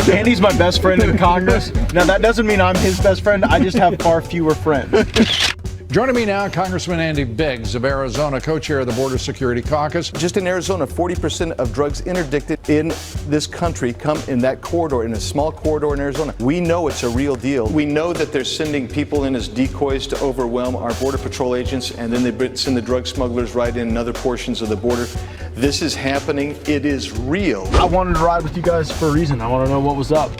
Andy's my best friend in Congress. Now that doesn't mean I'm his best friend, I just have far fewer friends. Joining me now, Congressman Andy Biggs of Arizona, co-chair of the Border Security Caucus. Just in Arizona, 40% of drugs interdicted in this country come in that corridor, in a small corridor in Arizona. We know it's a real deal. We know that they're sending people in as decoys to overwhelm our Border Patrol agents, and then they send the drug smugglers right in other portions of the border. This is happening. It is real. I wanted to ride with you guys for a reason. I want to know what was up.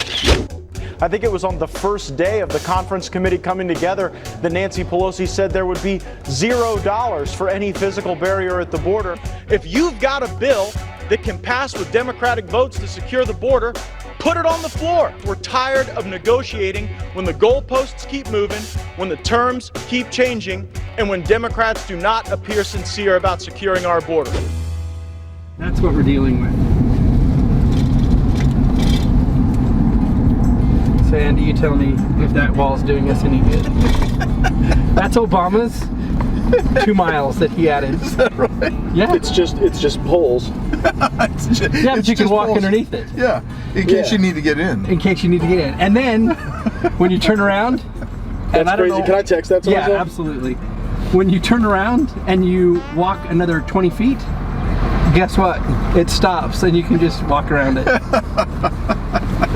I think it was on the first day of the conference committee coming together that Nancy Pelosi said there would be $0 for any physical barrier at the border. If you've got a bill that can pass with Democratic votes to secure the border, put it on the floor. We're tired of negotiating when the goalposts keep moving, when the terms keep changing, and when Democrats do not appear sincere about securing our border. That's what we're dealing with. So Andy, you tell me if that wall's doing us any good. That's Obama's 2 miles that he added. Is that right? Yeah. It's just poles. Yeah, but you can walk underneath it. Yeah, in case you need to get in. In case you need to get in. And then, when you turn around... That's crazy. Can I text that to myself? Yeah, absolutely. When you turn around and you walk another 20 feet, guess what? It stops and you can just walk around it.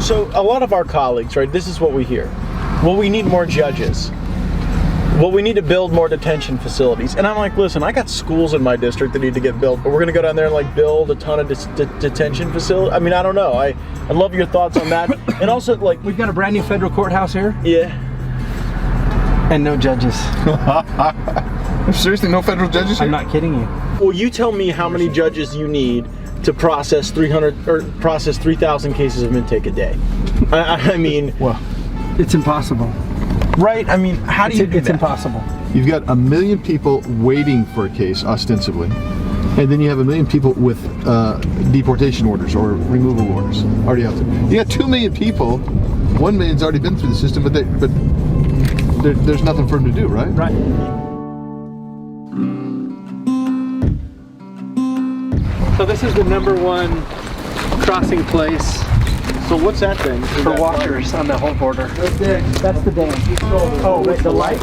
So a lot of our colleagues, right, this is what we hear. Well, we need more judges. Well, we need to build more detention facilities. And I'm like, listen, I got schools in my district that need to get built, but we're going to go down there and like build a ton of detention facilities. I mean, I don't know. I love your thoughts on that. And also, like, we've got a brand new federal courthouse here. Yeah. And no judges. Seriously, no federal judges here? I'm not kidding you. Well, you tell me how many judges you need to process 3,000 cases of intake a day. I mean, well, it's impossible. Right? I mean, how do you do that? It's impossible. You've got 1 million people waiting for a case, ostensibly, and then you have 1 million people with deportation orders or removal orders already out there. You got 2 million people. 1 million's already been through the system, but there's nothing for them to do, right? Right. So this is the #1 crossing place. So what's that thing? For walkers on the whole border. That's the dam. Oh, wait, the light?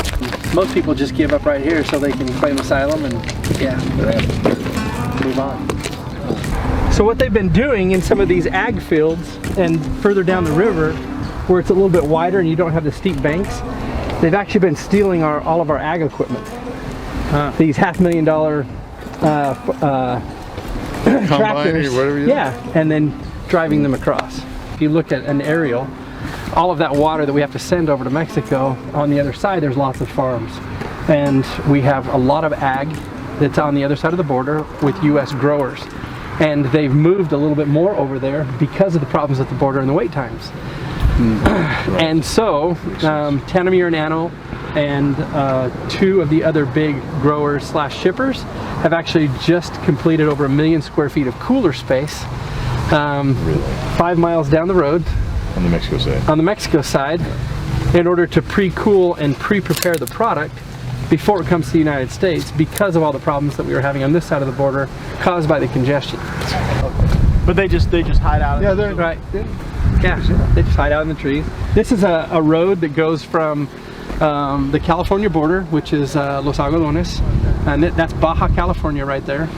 Most people just give up right here so they can claim asylum and, yeah, move on. So what they've been doing in some of these ag fields and further down the river, where it's a little bit wider and you don't have the steep banks, they've actually been stealing all of our ag equipment. These $500,000 tractors, and then driving them across. If you look at an aerial, all of that water that we have to send over to Mexico, on the other side there's lots of farms. And we have a lot of ag that's on the other side of the border with US growers. And they've moved a little bit more over there because of the problems at the border and the wait times. And so, Tanamir and Anno and 2 of the other big growers / shippers have actually just completed over 1 million square feet of cooler space 5 miles down the road On the Mexico side. On the Mexico side, in order to pre-cool and pre-prepare the product before it comes to the United States, because of all the problems that we were having on this side of the border caused by the congestion. But they just hide out. Yeah, they're right. Yeah, they just hide out in the trees. This is a road that goes from the California border, which is Los Algodones, and that's Baja California right there.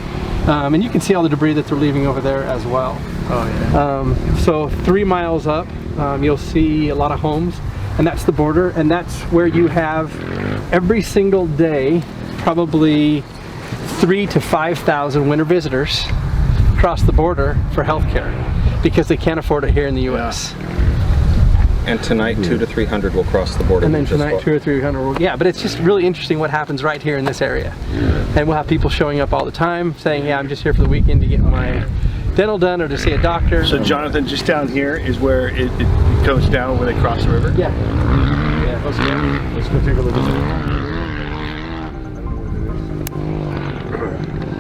And you can see all the debris that they're leaving over there as well. Oh yeah. So 3 miles up, you'll see a lot of homes, and that's the border, and that's where you have every single day probably 3,000 to 5,000 winter visitors cross the border for health care because they can't afford it here in the U.S. And tonight, 200 to 300 will cross the border. And then tonight, 200 or 300 will, yeah, but it's just really interesting what happens right here in this area. And we'll have people showing up all the time saying, yeah, I'm just here for the weekend to get my dental done or to see a doctor. So Jonathan, just down here is where it goes down where they cross the river? Yeah. Let's go take a look at that.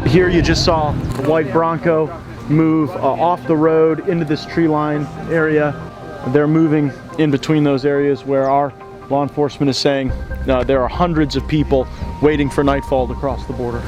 Here you just saw a white Bronco move off the road into this tree line area. They're moving in between those areas where our law enforcement is saying there are hundreds of people waiting for nightfall to cross the border.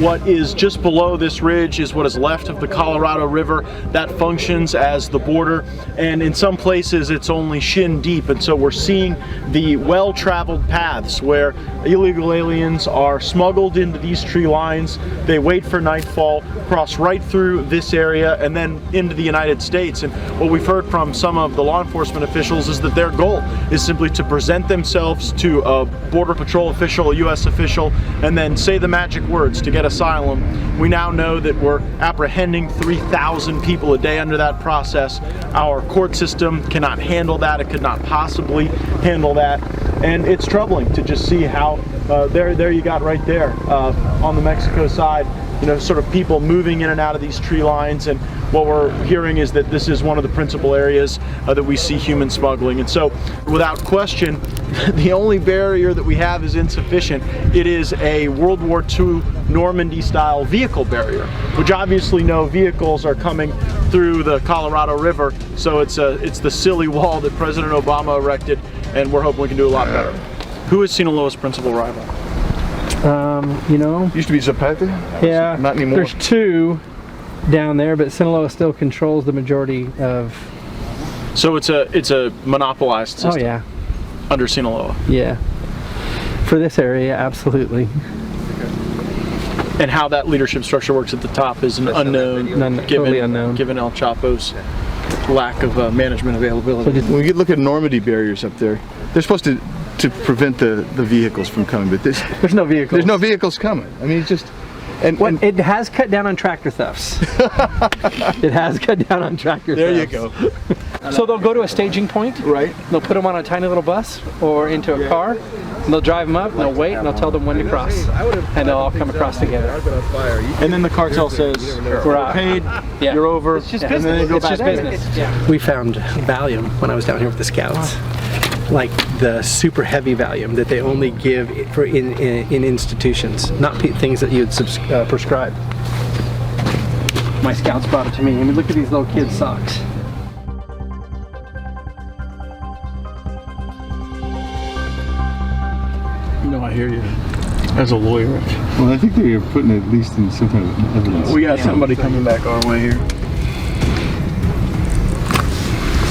What is just below this ridge is what is left of the Colorado River. That functions as the border, and in some places it's only shin deep, and so we're seeing the well-traveled paths where illegal aliens are smuggled into these tree lines. They wait for nightfall, cross right through this area, and then into the United States. And what we've heard from some of the law enforcement officials is that their goal is simply to present themselves to a Border Patrol official, a U.S. official, and then say the magic words to get asylum. We now know that we're apprehending 3,000 people a day under that process. Our court system cannot handle that. It could not possibly handle that. And it's troubling to just see how, there you got right there on the Mexico side, you know, sort of people moving in and out of these tree lines. And what we're hearing is that this is one of the principal areas that we see human smuggling. And so, without question, the only barrier that we have is insufficient. It is a World War II Normandy-style vehicle barrier, which obviously no vehicles are coming through the Colorado River. So it's the silly wall that President Obama erected, and we're hoping we can do a lot better. Who is Sinaloa's principal rival? You know, Used to be Zapata? yeah, Not anymore. there's two down there, but Sinaloa still controls the majority of. So it's a monopolized system. Oh yeah, Under Sinaloa. yeah. For this area, absolutely. And how that leadership structure works at the top is an unknown, Totally unknown. given El Chapo's lack of management availability. When you look at Normandy barriers up there, they're supposed to prevent the vehicles from coming, but There's no vehicles. there's no vehicles coming. I mean, it's just, and It has cut down on tractor thefts. It has cut down on tractor there you thefts. go. So they'll go to a staging point. Right. They'll put them on a tiny little bus or into a car, and they'll drive them up, and they'll wait, and they'll tell them when to cross. And they'll all come across together. And then the cartel says, We're out. paid, Yeah. you're over, It's just and business. then they go It's back. just business. Yeah. We found Valium when I was down here with the scouts. Like the super heavy Valium that they only give for in institutions, not things that you'd prescribe. My scouts brought it to me. I mean, look at these little kids' socks. No, I hear you. As a lawyer. Well, I think they're putting it at least in some kind of evidence. We got somebody coming back our way here.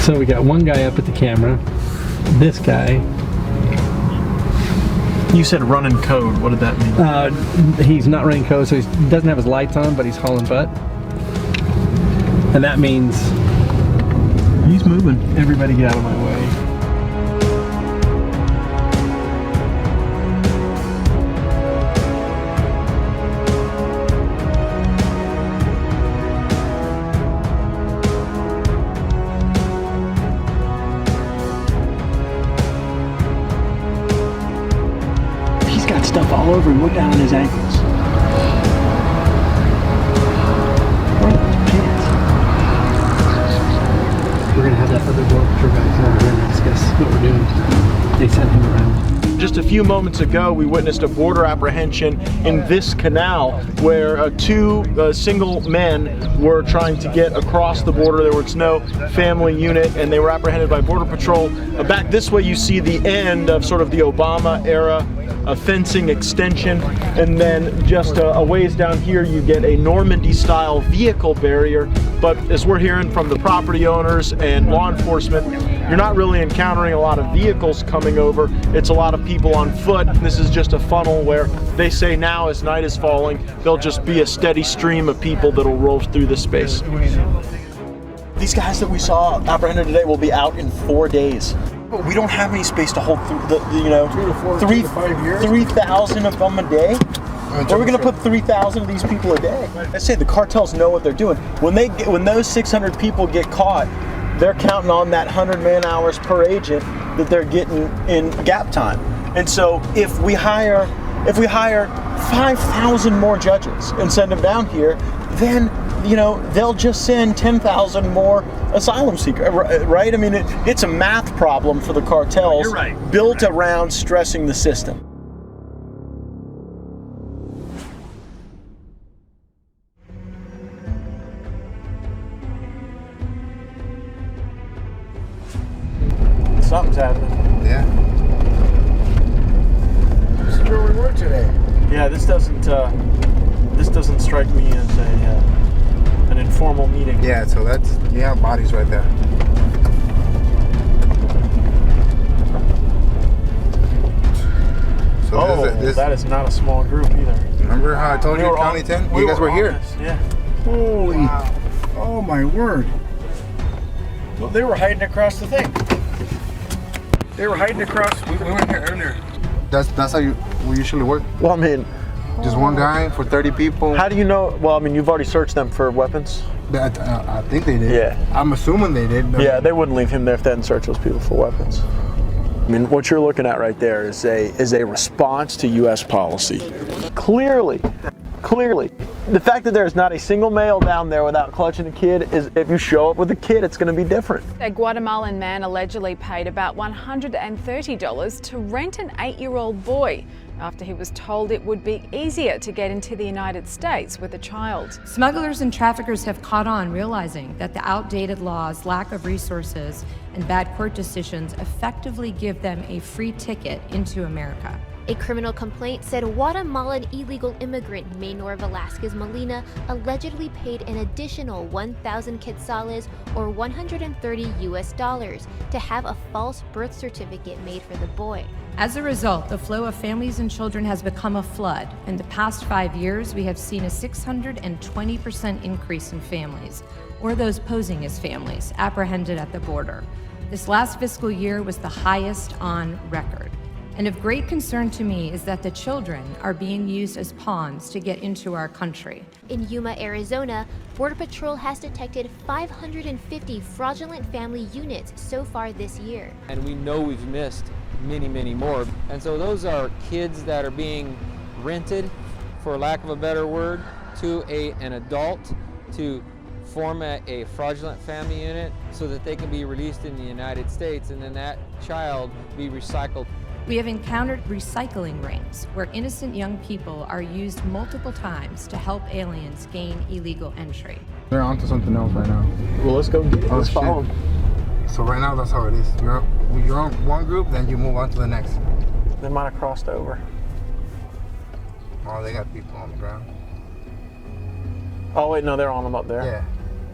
So we got one guy up at the camera. This guy, You said running code. What did that mean? he's not running code, so he doesn't have his lights on, but he's hauling butt. And that means He's moving. everybody get out of my way. He's got stuff all over him. Look down on his ankles. We're gonna have that other Border Patrol guy come over here and ask us what we're doing. They sent him around. Just a few moments ago, we witnessed a border apprehension in this canal where two single men were trying to get across the border. There was no family unit, and they were apprehended by Border Patrol. Back this way, you see the end of sort of the Obama era fencing extension, and then just a ways down here, you get a Normandy-style vehicle barrier. But as we're hearing from the property owners and law enforcement, you're not really encountering a lot of vehicles coming over. It's a lot of people on foot. This is just a funnel where they say now as night is falling, there'll just be a steady stream of people that'll roll through this space. These guys that we saw apprehended today will be out in 4 days. But we don't have any space to hold through the 3,000 of them a day. Where are we going to put 3,000 of these people a day? I say the cartels know what they're doing. When those 600 people get caught, they're counting on that 100 man hours per agent that they're getting in gap time. And so if we hire 5,000 more judges and send them down here, then they'll just send 10,000 more asylum seekers, right? I mean, it's a math problem for the cartels. You're right. Built around stressing the system. Something's happening. Yeah. This is where we were today. Yeah, this doesn't strike me as an informal meeting. Yeah, so that's, you have bodies right there. So that is not a small group either. Remember how I told you County 10? You guys were here. Yeah. Holy. Wow. Oh my word. Well, they were hiding across the thing. They were hiding across. We went here earlier. That's how we usually work. Well, I mean, just one guy for 30 people. How do you know? Well, I mean, you've already searched them for weapons. I think they did. Yeah. I'm assuming they did. Yeah, they wouldn't leave him there if they hadn't searched those people for weapons. I mean, what you're looking at right there is a response to U.S. policy. Clearly, the fact that there's not a single male down there without clutching a kid is, if you show up with a kid, it's going to be different. A Guatemalan man allegedly paid about $130 to rent an 8-year-old boy after he was told it would be easier to get into the United States with a child. Smugglers and traffickers have caught on, realizing that the outdated laws, lack of resources, and bad court decisions effectively give them a free ticket into America. A criminal complaint said a Guatemalan illegal immigrant, Maynor Velasquez Molina, allegedly paid an additional 1,000 quetzales or $130 to have a false birth certificate made for the boy. As a result, the flow of families and children has become a flood. In the past 5 years, we have seen a 620% increase in families, or those posing as families, apprehended at the border. This last fiscal year was the highest on record. And of great concern to me is that the children are being used as pawns to get into our country. In Yuma, Arizona, Border Patrol has detected 550 fraudulent family units so far this year. And we know we've missed many, many more. And so those are kids that are being rented, for lack of a better word, to an adult to form a fraudulent family unit so that they can be released in the United States, and then that child be recycled. We have encountered recycling rings where innocent young people are used multiple times to help aliens gain illegal entry. They're onto something else right now. Well, let's go get it. Let's follow them. So right now, that's how it is. You're on one group, then you move on to the next. They might have crossed over. Oh, they got people on the ground. Oh, wait, no, they're on them up there. Yeah.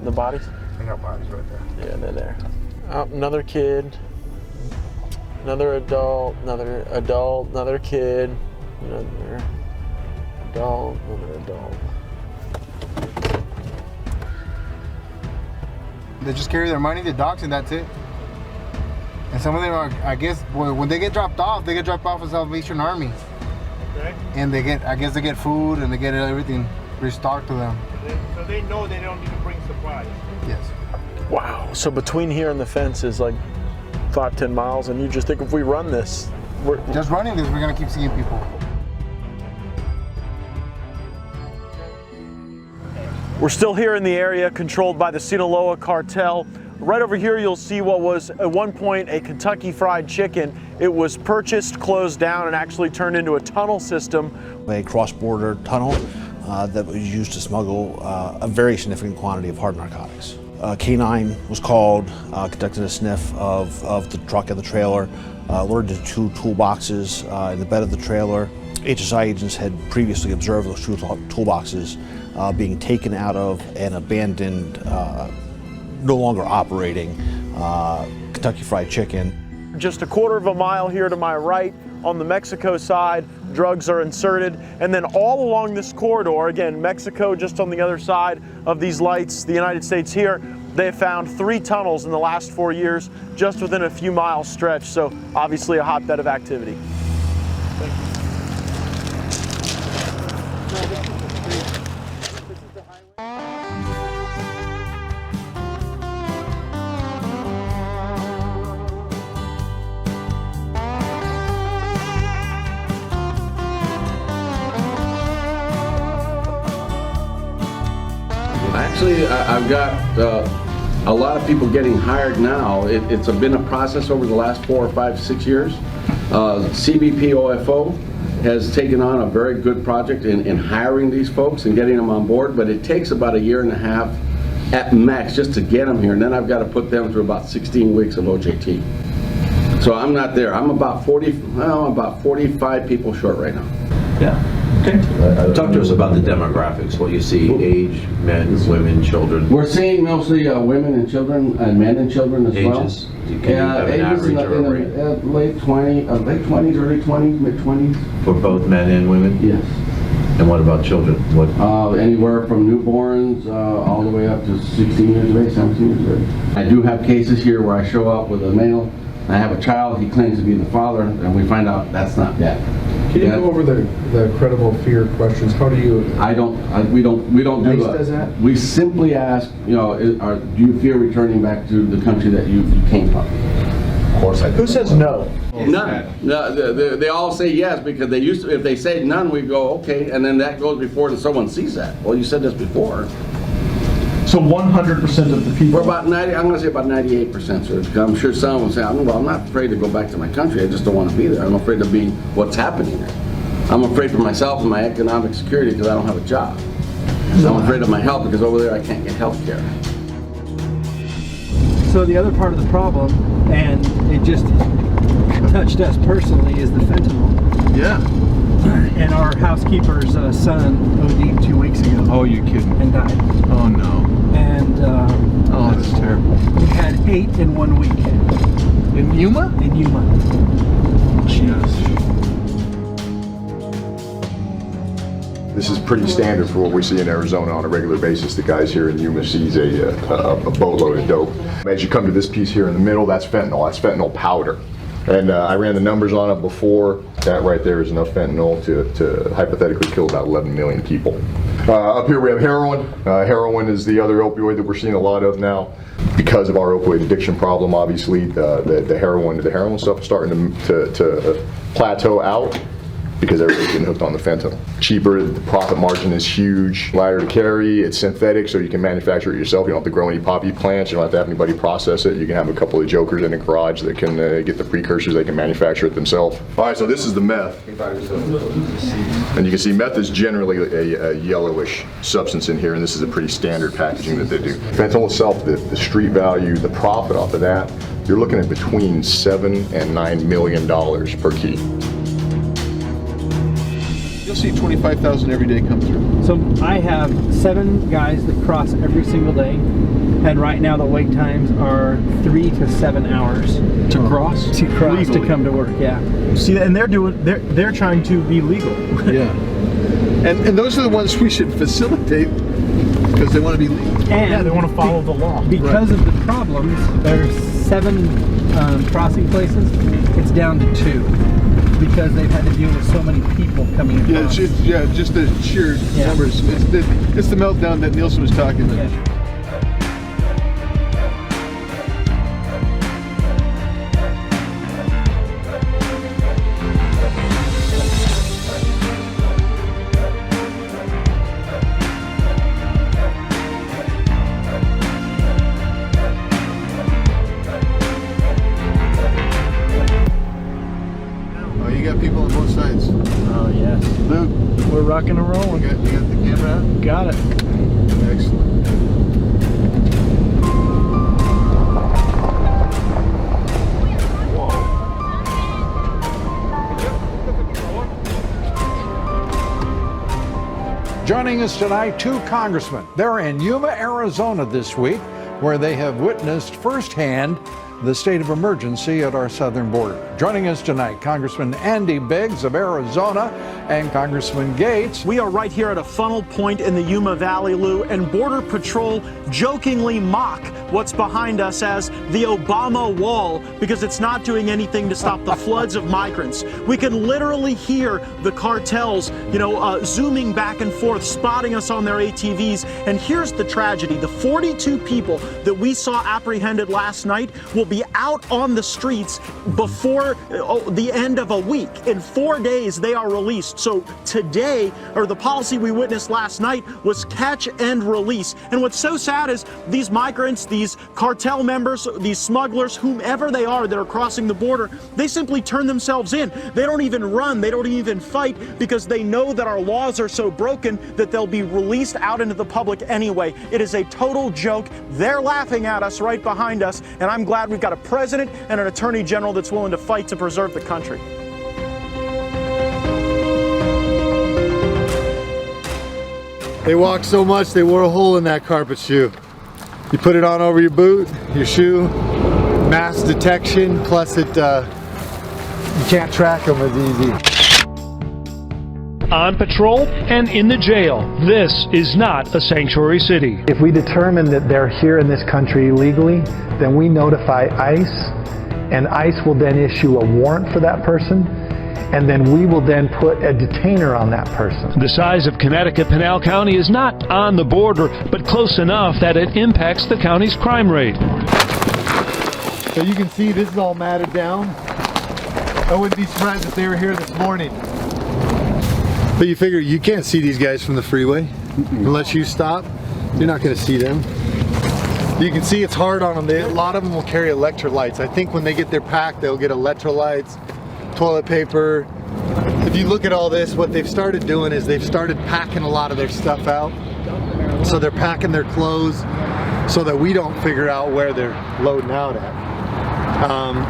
The bodies? They got bodies right there. Yeah, they're there. Oh, another kid. Another adult, another kid, another adult, another adult. They just carry their money, the dogs, and that's it. And some of them are, I guess, when they get dropped off, they get dropped off as Salvation Army. Okay. And they get food and they get everything restocked to them. So they know they don't need to bring supplies. Yes. Wow. So between here and the fence is like 5-10 miles, and you just think if we run this, we're just running this, we're gonna keep seeing people. We're still here in the area controlled by the Sinaloa cartel. Right over here, you'll see what was at one point a Kentucky Fried Chicken. It was purchased, closed down, and actually turned into a tunnel system. A cross-border tunnel that was used to smuggle a very significant quantity of hard narcotics. K9 was called, conducted a sniff of the truck and the trailer, alerted to 2 toolboxes in the bed of the trailer. HSI agents had previously observed those 2 toolboxes being taken out of and abandoned, no longer operating Kentucky Fried Chicken. Just a quarter of a mile here to my right, on the Mexico side, drugs are inserted, and then all along this corridor, again, Mexico just on the other side of these lights, the United States here, they have found 3 tunnels in the last 4 years, just within a few miles stretch, so obviously a hotbed of activity. Actually, I've got a lot of people getting hired now. It's been a process over the last 4 or 5, 6 years. CBP OFO has taken on a very good project in hiring these folks and getting them on board, but it takes about 1.5 years at max just to get them here, and then I've got to put them through about 16 weeks of OJT. So I'm not there. I'm about 45 people short right now. Yeah. Okay. Talk to us about the demographics, what you see, age, men, women, children. We're seeing mostly women and children, and men and children as well. Ages? Can you have an ages average or a rate? late 20s, early 20s, mid 20s. For both men and women? Yes. And what about children? What? Anywhere from newborns all the way up to 16 years of age, 17 years of age. I do have cases here where I show up with a male. I have a child. He claims to be the father, and we find out that's not that. Can you go over the credible fear questions? How do you? We don't do ICE does that? We simply ask, do you fear returning back to the country that you came from? Of course I do. Who says no? None. No, they all say yes because they used to. If they say none, we go okay, and then that goes before someone sees that. Well, you said this before. So 100% of the people. We're about 90. I'm going to say about 98%. So I'm sure someone will say, "Well, I'm not afraid to go back to my country. I just don't want to be there. I'm afraid to be what's happening there. I'm afraid for myself and my economic security because I don't have a job. I'm afraid of my health because over there I can't get health care." So the other part of the problem, and it just touched us personally, is the fentanyl. Yeah. And our housekeeper's son OD'd 2 weeks ago. Oh, you kidding? And died. Oh no. And oh, that's terrible. We had 8 in 1 week. In Yuma? In Yuma. Jeez. This is pretty standard for what we see in Arizona on a regular basis. The guys here in Yuma sees a boatload of dope. As you come to this piece here in the middle, that's fentanyl. That's fentanyl powder. And I ran the numbers on it before. That right there is enough fentanyl to hypothetically kill about 11 million people. Up here we have heroin. Heroin is the other opioid that we're seeing a lot of now. Because of our opioid addiction problem, obviously, the heroin stuff is starting to plateau out because everybody's getting hooked on the fentanyl. Cheaper, the profit margin is huge, lighter to carry, it's synthetic, so you can manufacture it yourself. You don't have to grow any poppy plants, you don't have to have anybody process it. You can have a couple of jokers in the garage that can get the precursors, they can manufacture it themselves. All right, so this is the meth. And you can see meth is generally a yellowish substance in here, and this is a pretty standard packaging that they do. Fentanyl itself, the street value, the profit off of that, you're looking at between $7 and $9 million per key. You'll see 25,000 every day come through. So I have 7 guys that cross every single day, and right now the wait times are 3 to 7 hours to cross. Legally. To come to work. Yeah. See, and they're trying to be legal. Yeah. And those are the ones we should facilitate because they want to be legal. And yeah, they want to follow the law. Because of the problems, there's 7 crossing places. It's down to 2. Because they've had to deal with so many people coming in. Yeah, just the sheer numbers. It's the meltdown that Nielsen was talking about. Yeah. People on both sides. Oh yes. Luke, we're rocking and rolling. You got the camera out? Got it. Excellent. Joining us tonight, 2 congressmen. They're in Yuma, Arizona this week, where they have witnessed firsthand the state of emergency at our southern border. Joining us tonight, Congressman Andy Biggs of Arizona and Congressman Gaetz. We are right here at a funnel point in the Yuma Valley, Lou, and Border Patrol jokingly mock what's behind us as the Obama wall because it's not doing anything to stop the floods of migrants. We can literally hear the cartels, zooming back and forth, spotting us on their ATVs. And here's the tragedy. The 42 people that we saw apprehended last night will be out on the streets before the end of a week. In 4 days, they are released. So today, or the policy we witnessed last night, was catch and release. And what's so sad is these migrants, these cartel members, these smugglers, whomever they are that are crossing the border, they simply turn themselves in. They don't even run. They don't even fight because they know that our laws are so broken that they'll be released out into the public anyway. It is a total joke. They're laughing at us right behind us, and I'm glad we've got a president and an attorney general that's willing to fight to preserve the country. They walked so much they wore a hole in that carpet shoe. You put it on over your boot, your shoe, mass detection, plus you can't track them as easy. On patrol and in the jail, this is not a sanctuary city. If we determine that they're here in this country illegally, then we notify ICE, and ICE will then issue a warrant for that person, and then we will then put a detainer on that person. The size of Connecticut, Pinal County is not on the border, but close enough that it impacts the county's crime rate. So you can see this is all matted down. I wouldn't be surprised if they were here this morning. But you figure you can't see these guys from the freeway unless you stop. You're not going to see them. You can see it's hard on them. A lot of them will carry electrolytes. I think when they get their pack, they'll get electrolytes, toilet paper. If you look at all this, what they've started doing is they've started packing a lot of their stuff out. So they're packing their clothes so that we don't figure out where they're loading out at.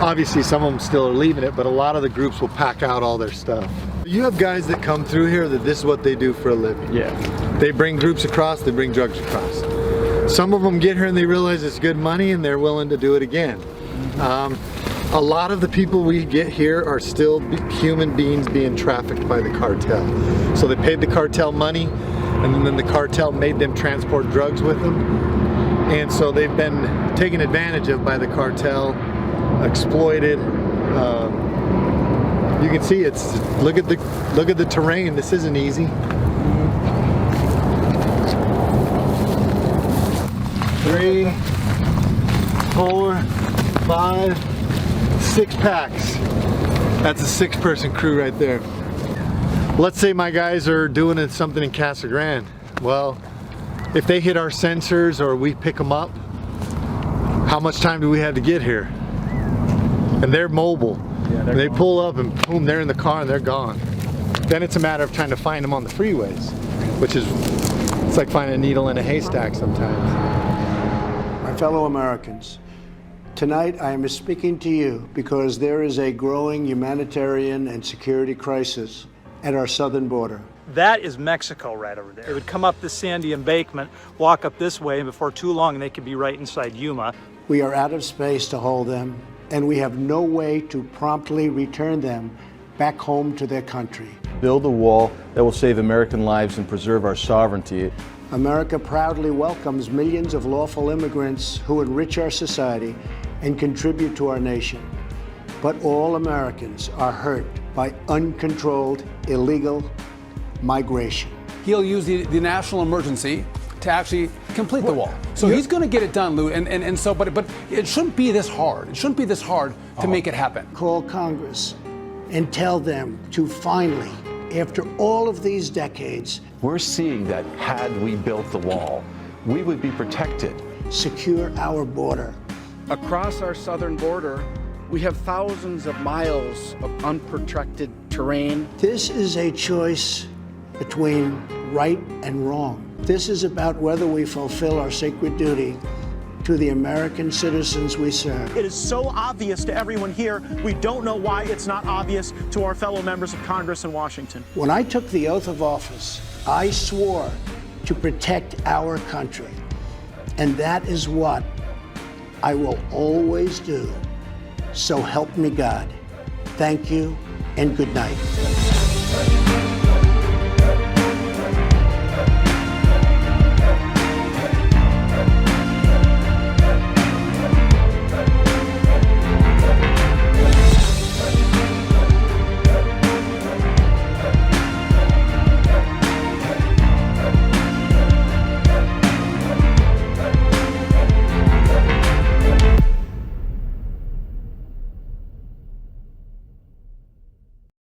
Obviously some of them still are leaving it, but a lot of the groups will pack out all their stuff. You have guys that come through here that this is what they do for a living. Yeah. They bring groups across, they bring drugs across. Some of them get here and they realize it's good money and they're willing to do it again. A lot of the people we get here are still human beings being trafficked by the cartel. So they paid the cartel money and then the cartel made them transport drugs with them. And so they've been taken advantage of by the cartel, exploited. You can see look at the terrain. This isn't easy. 3, 4, 5, 6 packs. That's a 6-person crew right there. Let's say my guys are doing something in Casa Grande. Well, if they hit our sensors or we pick them up, how much time do we have to get here? And they're mobile. Yeah, they pull up and boom, they're in the car and they're gone. Then it's a matter of trying to find them on the freeways, which is, it's like finding a needle in a haystack sometimes. My fellow Americans, tonight I am speaking to you because there is a growing humanitarian and security crisis at our southern border. That is Mexico right over there. They would come up this sandy embankment, walk up this way, and before too long they could be right inside Yuma. We are out of space to hold them, and we have no way to promptly return them back home to their country. Build a wall that will save American lives and preserve our sovereignty. America proudly welcomes millions of lawful immigrants who enrich our society and contribute to our nation. But all Americans are hurt by uncontrolled, illegal migration. He'll use the national emergency to actually complete the wall. So he's going to get it done, Lou, and so, but it shouldn't be this hard. It shouldn't be this hard to make it happen. Call Congress and tell them to finally, after all of these decades, we're seeing that had we built the wall, we would be protected. Secure our border. Across our southern border, we have thousands of miles of unprotected terrain. This is a choice between right and wrong. This is about whether we fulfill our sacred duty to the American citizens we serve. It is so obvious to everyone here, we don't know why it's not obvious to our fellow members of Congress in Washington. When I took the oath of office, I swore to protect our country. And that is what I will always do. So help me God. Thank you and good night.